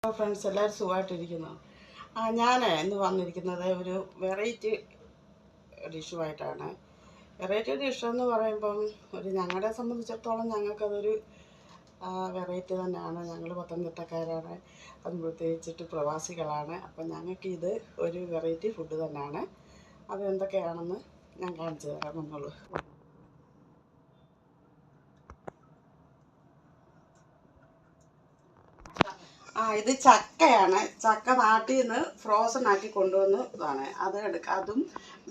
Friends എല്ലാവരും സുഖമായിട്ടിരിക്കുന്നു. ഞാൻ ഇന്ന് വന്നിരിക്കുന്നത് ഒരു വെറൈറ്റി ഡിഷുമായിട്ടാണ്. വെറൈറ്റി ഡിഷ് എന്ന് പറയുമ്പം ഞങ്ങളെ സംബന്ധിച്ചിടത്തോളം ഞങ്ങൾക്കതൊരു വെറൈറ്റി തന്നെയാണ്. ഞങ്ങൾ പത്തനംതിട്ടക്കാരാണ്, അത് പ്രത്യേകിച്ചിട്ട് പ്രവാസികളാണ്. അപ്പം ഞങ്ങൾക്കിത് ഒരു വെറൈറ്റി ഫുഡ് തന്നെയാണ്. അത് എന്തൊക്കെയാണെന്ന് ഞാൻ കാണിച്ചു തരാം. നമ്മള് ഇത് ചക്കയാണ്. ചക്ക നാട്ടിൽ നിന്ന് ഫ്രോസൺ ആക്കി കൊണ്ടുവന്നതാണ്. അത് എടുക്കുക. അതും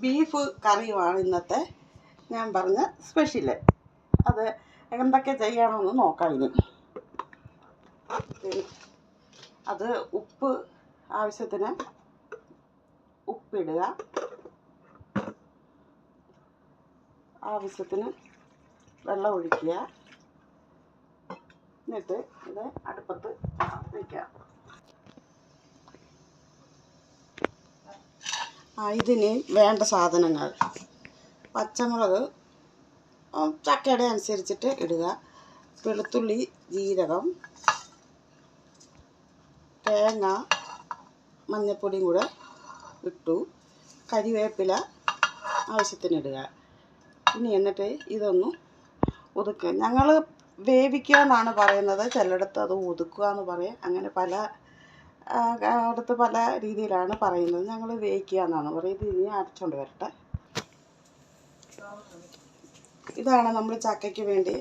ബീഫ് കറിയുമാണ് ഇന്നത്തെ ഞാൻ പറഞ്ഞ സ്പെഷ്യല്. അത് എന്തൊക്കെ ചെയ്യണമെന്ന് നോക്കാം. ഇനി അത് ഉപ്പ് ആവശ്യത്തിന് ഉപ്പിടുക, ആവശ്യത്തിന് വെള്ളം ഒഴിക്കുക, എന്നിട്ട് ഇത് അടുപ്പത്ത് വയ്ക്കാം. ഇതിന് വേണ്ട സാധനങ്ങൾ: പച്ചമുളക് ചക്കയുടെ അനുസരിച്ചിട്ട് ഇടുക, വെളുത്തുള്ളി, ജീരകം, തേങ്ങ, മഞ്ഞൾപ്പൊടിയും കൂടെ ഇട്ടു, കരിവേപ്പില ആവശ്യത്തിന് ഇടുക. ഇനി എന്നിട്ട് ഇതൊന്ന് ഒതുക്കുക. ഞങ്ങൾ വേവിക്കുക എന്നാണ് പറയുന്നത്, ചിലയിടത്ത് അത് ഒതുക്കുക എന്ന് പറയും. അങ്ങനെ അടുത്ത് പല രീതിയിലാണ് പറയുന്നത്. ഞങ്ങൾ വേവിക്കുക എന്നാണ് പറയുന്നത്. ഇനി അരച്ചുകൊണ്ട് വരട്ടെ. ഇതാണ് നമ്മൾ ചക്കയ്ക്ക് വേണ്ടി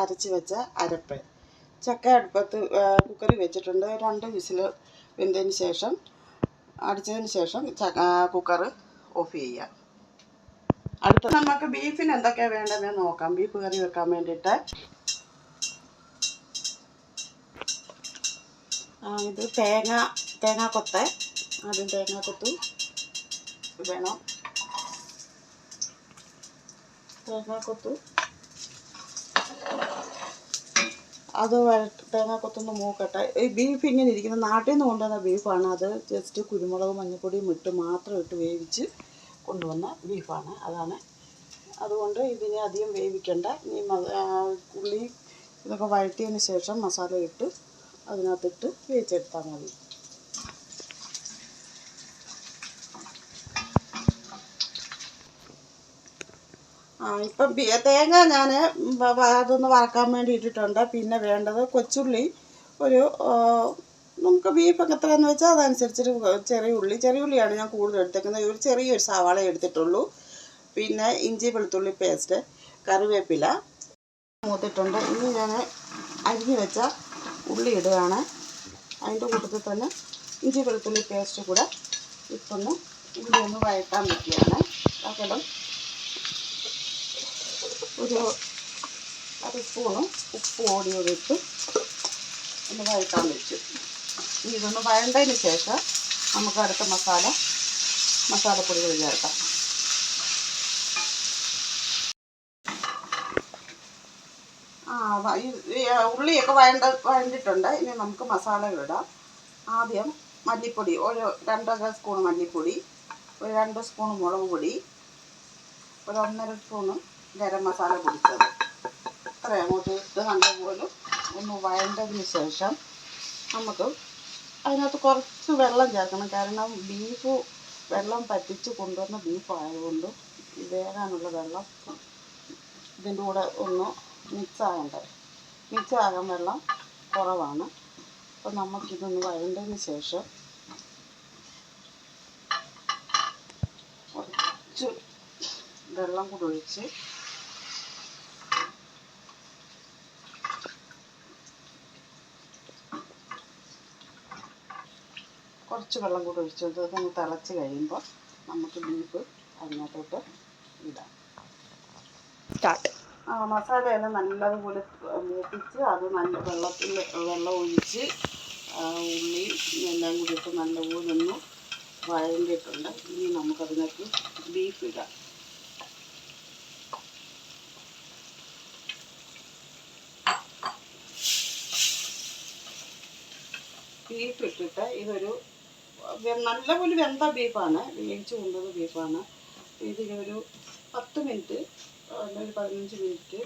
അരച്ച് വെച്ച അരപ്പ്. ചക്ക അടുപ്പത്ത് കുക്കറിൽ വെച്ചിട്ടുണ്ട്. 2 വിസിൽ വെന്തതിന് ശേഷം അടിച്ചതിന് ശേഷം കുക്കർ ഓഫ് ചെയ്യുക. അടുത്ത നമുക്ക് ബീഫിന് എന്തൊക്കെയാണ് വേണ്ടതെന്ന് നോക്കാം. ബീഫ് കറി വെക്കാൻ വേണ്ടിയിട്ട് ഇത് തേങ്ങാക്കൊത്ത്. ആദ്യം തേങ്ങാക്കൊത്ത് വേണം. തേങ്ങാക്കൊത്ത് തേങ്ങാക്കൊത്തൊന്ന് മൂക്കട്ടെ. ഈ ബീഫ് ഇങ്ങനെ ഇരിക്കുന്ന നാട്ടിൽ നിന്ന് കൊണ്ടുവന്ന ബീഫാണ്. അത് ജസ്റ്റ് കുരുമുളക് മഞ്ഞൾപ്പൊടിയും മാത്രം ഇട്ട് വേവിച്ച് കൊണ്ടുവന്ന ബീഫാണ്. അതുകൊണ്ട് ഇതിനെ അധികം വേവിക്കണ്ട. ഇനി ഉള്ളി ഇതൊക്കെ വഴറ്റിയതിന് ശേഷം മസാല ഇട്ട് അതിനകത്തിട്ട് വേവിച്ചെടുത്താൽ മതി. ഇപ്പം തേങ്ങ ഞാൻ അതൊന്ന് വറക്കാൻ വേണ്ടി ഇട്ടിട്ടുണ്ട്. പിന്നെ വേണ്ടത് കൊച്ചുള്ളി, നമുക്ക് ബീഫ് എത്രയെന്ന് വെച്ചാൽ അതനുസരിച്ചൊരു ചെറിയ ഉള്ളിയാണ് ഞാൻ കൂടുതൽ എടുത്തേക്കുന്നത്. ഒരു ചെറിയൊരു സവാള എടുത്തിട്ടുള്ളൂ. പിന്നെ ഇഞ്ചി വെളുത്തുള്ളി പേസ്റ്റ്, കറിവേപ്പില മൂത്തിട്ടുണ്ട്. ഇനി ഞാൻ അരിഞ്ഞ് വെച്ച ഉള്ളി ഇടുകയാണ്. അതിൻ്റെ കൂട്ടത്തിൽ തന്നെ ഇഞ്ചി വെളുത്തുള്ളി പേസ്റ്റ് കൂടെ ഇട്ടൊന്ന് ഉള്ളി ഒന്ന് വഴറ്റാൻ വയ്ക്കുകയാണ്. ശകലം ഒരു 1 സ്പൂണ് ഉപ്പ് ഓടിയോടിട്ട് ഒന്ന് വഴറ്റാൻ വെച്ചു. ഇതൊന്ന് വഴണ്ടതിന് ശേഷം നമുക്ക് അടുത്ത മസാലപ്പൊടികൾ ചേർക്കാം. ഉള്ളിയൊക്കെ വഴണ്ടിട്ടുണ്ട്. ഇനി നമുക്ക് മസാലകൾ ഇടാം. ആദ്യം മല്ലിപ്പൊടി 2.5 സ്പൂൺ മല്ലിപ്പൊടി, 2 സ്പൂൺ മുളക് പൊടി, 1.5 സ്പൂണ് ഗരം മസാല പൊടിച്ചത്. അത്രയും അങ്ങോട്ട് ഇട്ട് നല്ലപോലെ ഒന്ന് വഴണ്ടതിന് ശേഷം നമുക്ക് അതിനകത്ത് കുറച്ച് വെള്ളം ചേർക്കണം. കാരണം ബീഫ് വെള്ളം പറ്റിച്ച് കൊണ്ടുവന്ന ബീഫായതുകൊണ്ട് വേകാനുള്ള വെള്ളം ഇതിൻ്റെ കൂടെ ഒന്ന് മിക്സാകാൻ വെള്ളം കുറവാണ്. അപ്പോൾ നമുക്കിതൊന്ന് വഴണ്ടതിന് ശേഷം കുറച്ച് വെള്ളം കൂടെ ഒഴിച്ച് അതൊന്ന് തിളച്ച് കഴിയുമ്പോൾ നമുക്ക് ബീഫ് അതിനകത്തോട്ട് ഇടാം. മസാലയെല്ലാം നല്ലതുപോലെ മൂപ്പിച്ച് അത് നല്ല വെള്ളം ഒഴിച്ച് ഉള്ളി എല്ലാം കൂടി ഇട്ട് നല്ലപോലെ ഒന്ന് വഴണ്ടിയിട്ടുണ്ട്. ഇനി നമുക്കതിനകത്ത് ബീഫ് ഇടാം. ബീഫ് ഇട്ടിട്ട് ഇതൊരു നല്ലപോലെ വെന്ത ബീഫാണ്, വേവിച്ച് കൊണ്ടുവന്ന ബീഫാണ്. ഇതിനൊരു 10 മിനിറ്റ് അല്ലെങ്കിൽ 15 മിനിറ്റ്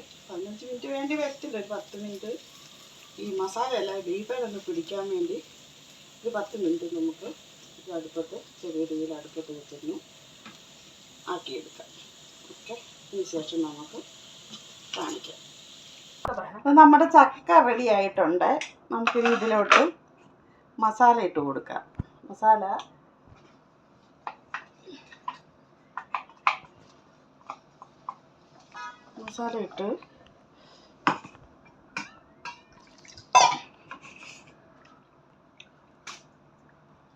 വേണ്ടി വരത്തില്ല. ഒരു 10 മിനിറ്റ് ഈ മസാല എല്ലാം ബീഫിലൊന്ന് പിടിക്കാൻ വേണ്ടി ഒരു 10 മിനിറ്റ് നമുക്ക് ഇത് അടുപ്പത്ത് ചെറിയ രീതിയിൽ അടുപ്പത്ത് വെച്ചൊന്ന് ആക്കിയെടുക്കാം. ഓക്കെ, ഇതിന് ശേഷം നമുക്ക് കാണിക്കാം. അപ്പം നമ്മുടെ ചക്ക റെഡി ആയിട്ടുണ്ട്. നമുക്കിനി ഇതിലോട്ട് മസാല ഇട്ട് കൊടുക്കാം. മസാല ഇട്ട്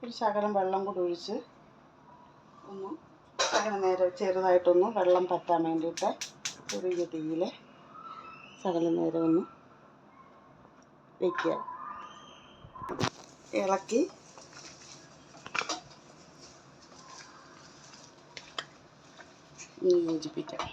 ഒരു ശകലം വെള്ളം കൂടി ഒഴിച്ച് ഒന്ന് ശകലം നേരം ചെറുതായിട്ടൊന്ന് വെള്ളം പറ്റാൻ വേണ്ടിയിട്ട് ചെറിയ തീയിൽ ശകലം നേരം ഒന്ന് വയ്ക്കുക. ഇളക്കി യോജിപ്പിക്കാം.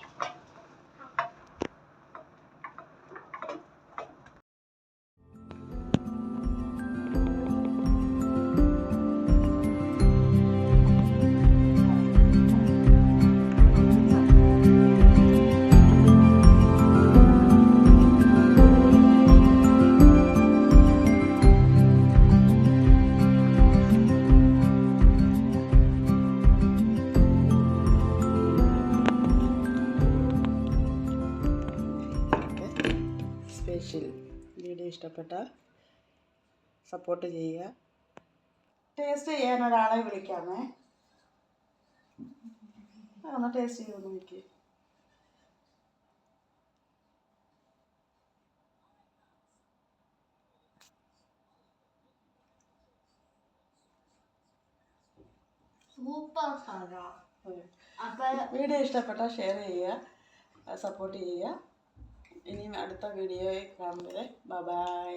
സ്പെഷ്യൽ വീഡിയോ ഇഷ്ടപ്പെട്ടാൽ സപ്പോർട്ട് ചെയ്യുക. ടേസ്റ്റ് ചെയ്യാൻ ഒരാളെ വിളിക്കാമേ. ഒന്ന് ടേസ്റ്റ് ചെയ്ത് നോക്കി. സൂപ്പർ സാധനം. വീഡിയോ ഇഷ്ടപ്പെട്ടാൽ ഷെയർ ചെയ്യുക, സപ്പോർട്ട് ചെയ്യുക. ഇനിയും അടുത്ത വീഡിയോയിൽ കാണുമ്പോൾ ബൈ.